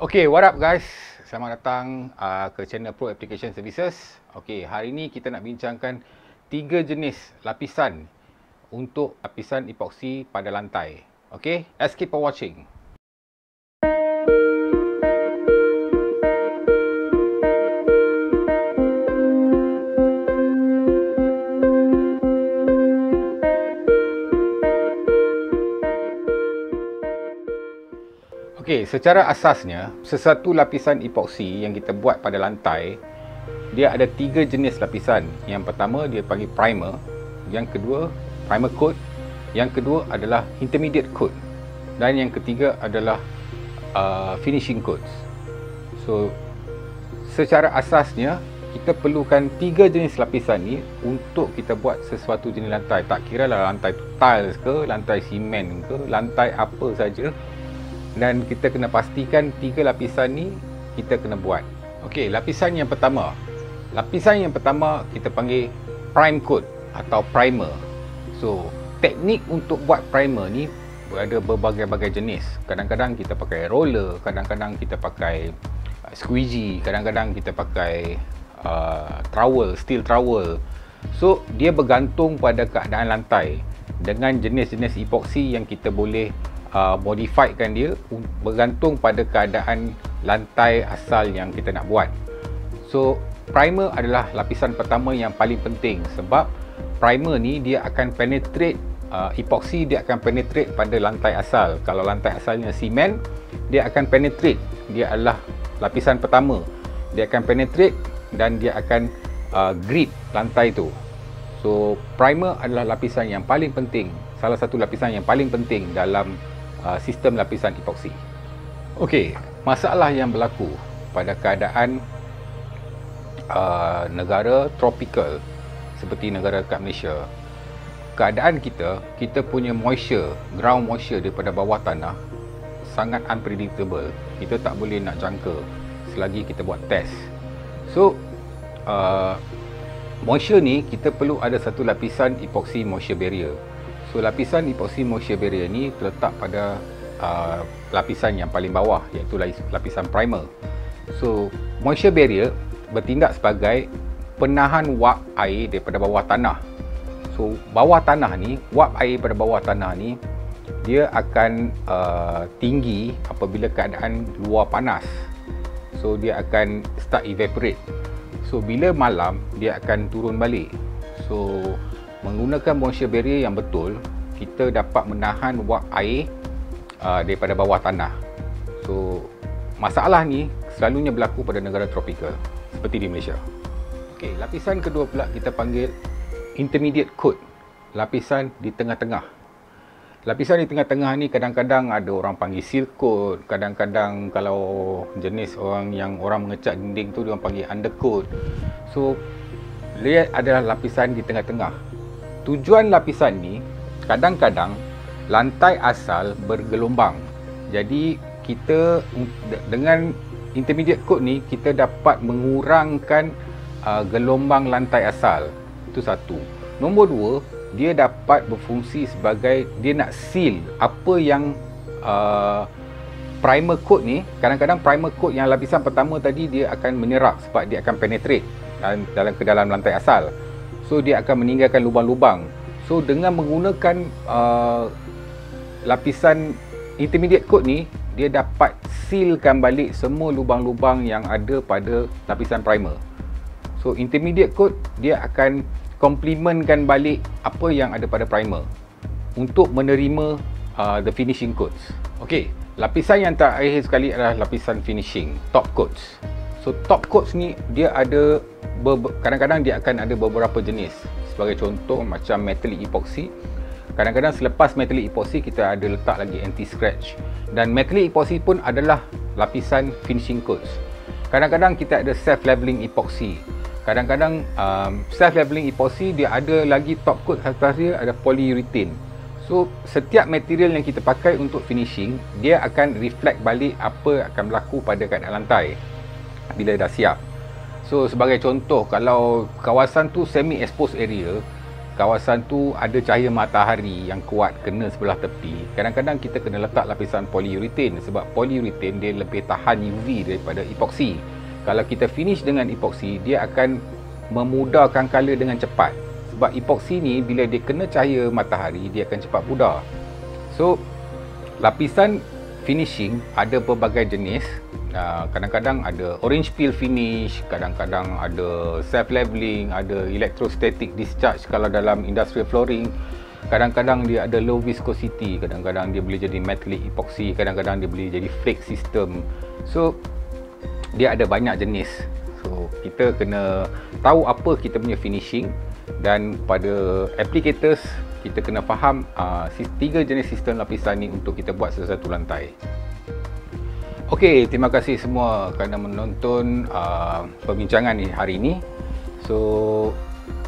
Okay, what up guys? Selamat datang ke channel Pro Application Services. Okay, hari ini kita nak bincangkan 3 jenis lapisan untuk lapisan epoxy pada lantai. Okay, let's keep on watching. Okey, secara asasnya, sesuatu lapisan epoxy yang kita buat pada lantai, dia ada 3 jenis lapisan. Yang pertama dia panggil primer, yang kedua primer coat, yang kedua adalah intermediate coat, dan yang ketiga adalah finishing coats. So, secara asasnya kita perlukan 3 jenis lapisan ni untuk kita buat sesuatu jenis lantai. Tak kira lah lantai tiles ke, lantai simen ke, lantai apa saja. Dan kita kena pastikan 3 lapisan ni kita kena buat. Okey, lapisan yang pertama. Lapisan yang pertama kita panggil prime coat atau primer. So, teknik untuk buat primer ni ada berbagai-bagai jenis. Kadang-kadang kita pakai roller, kadang-kadang kita pakai squeegee, kadang-kadang kita pakai trowel, steel trowel. So, dia bergantung pada keadaan lantai dengan jenis-jenis epoxy yang kita boleh modifiedkan dia bergantung pada keadaan lantai asal yang kita nak buat. So, primer adalah lapisan pertama yang paling penting sebab primer ni dia akan penetrate epoxy, dia akan penetrate pada lantai asal. Kalau lantai asalnya simen, dia akan penetrate. Dia adalah lapisan pertama. Dia akan penetrate dan dia akan grip lantai tu. So, primer adalah lapisan yang paling penting. Salah satu lapisan yang paling penting dalam sistem lapisan epoxy. Okey, masalah yang berlaku pada keadaan negara tropical seperti negara kat Malaysia. Keadaan kita punya moisture, ground moisture daripada bawah tanah sangat unpredictable. Kita tak boleh nak jangka selagi kita buat test. So, moisture ni kita perlu ada satu lapisan epoxy moisture barrier. So, lapisan epoxy moisture barrier ni terletak pada lapisan yang paling bawah, iaitu lapisan primer. So, moisture barrier bertindak sebagai penahan wap air daripada bawah tanah. So, bawah tanah ni, wap air pada bawah tanah ni, dia akan tinggi apabila keadaan luar panas. So, dia akan start evaporate. So, bila malam, dia akan turun balik. So, menggunakan moisture barrier yang betul, kita dapat menahan wap air daripada bawah tanah. So, masalah ni selalunya berlaku pada negara tropikal seperti di Malaysia. Okey, lapisan kedua pula kita panggil intermediate coat, lapisan di tengah-tengah. Lapisan di tengah-tengah ni kadang-kadang ada orang panggil seal coat, kadang-kadang kalau jenis orang yang orang mengecat dinding tu dia orang panggil undercoat. So, dia adalah lapisan di tengah-tengah. Tujuan lapisan ni, kadang-kadang lantai asal bergelombang. Jadi, kita dengan intermediate coat ni, kita dapat mengurangkan gelombang lantai asal. Itu satu. Nombor dua, dia dapat berfungsi sebagai, dia nak seal apa yang primer coat ni. Kadang-kadang primer coat yang lapisan pertama tadi, dia akan menyerap sebab dia akan penetrate ke dalam lantai asal. So, dia akan meninggalkan lubang-lubang. So, dengan menggunakan lapisan intermediate coat ni, dia dapat sealkan balik semua lubang-lubang yang ada pada lapisan primer. So, intermediate coat, dia akan complementkan balik apa yang ada pada primer untuk menerima the finishing coats. Okey, lapisan yang terakhir sekali adalah lapisan finishing, top coats. So, top coats ni, dia ada kadang-kadang dia akan ada beberapa jenis. Sebagai contoh macam metallic epoxy. Kadang-kadang selepas metallic epoxy kita ada letak lagi anti-scratch. Dan metallic epoxy pun adalah lapisan finishing coats. Kadang-kadang kita ada self-leveling epoxy. Kadang-kadang self-leveling epoxy dia ada lagi top coat atas dia ada polyurethane. So, setiap material yang kita pakai untuk finishing, dia akan reflect balik apa akan berlaku pada keadaan lantai bila dah siap. So, sebagai contoh, kalau kawasan tu semi-exposed area, kawasan tu ada cahaya matahari yang kuat kena sebelah tepi, kadang-kadang kita kena letak lapisan polyurethane, sebab polyurethane dia lebih tahan UV daripada epoxy. Kalau kita finish dengan epoxy, dia akan memudahkan color dengan cepat. Sebab epoxy ni bila dia kena cahaya matahari, dia akan cepat pudar. So lapisan finishing ada berbagai jenis. Kadang-kadang ada orange peel finish, kadang-kadang ada self leveling, ada electrostatic discharge kalau dalam industrial flooring, kadang-kadang dia ada low viscosity, kadang-kadang dia boleh jadi metallic epoxy, kadang-kadang dia boleh jadi flake system. So dia ada banyak jenis. So kita kena tahu apa kita punya finishing, dan pada applicators kita kena faham 3 jenis sistem lapisan ni untuk kita buat satu lantai. Okey, terima kasih semua kerana menonton perbincangan ni hari ini. So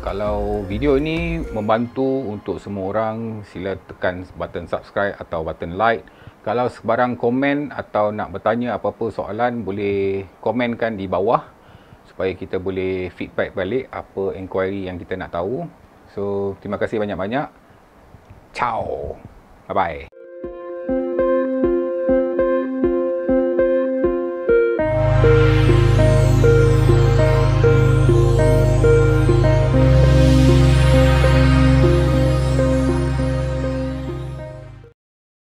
kalau video ini membantu untuk semua orang, sila tekan button subscribe atau button like. Kalau sebarang komen atau nak bertanya apa-apa soalan, boleh komenkan di bawah supaya kita boleh feedback balik apa inquiry yang kita nak tahu. So terima kasih banyak-banyak. Ciao. Bye bye.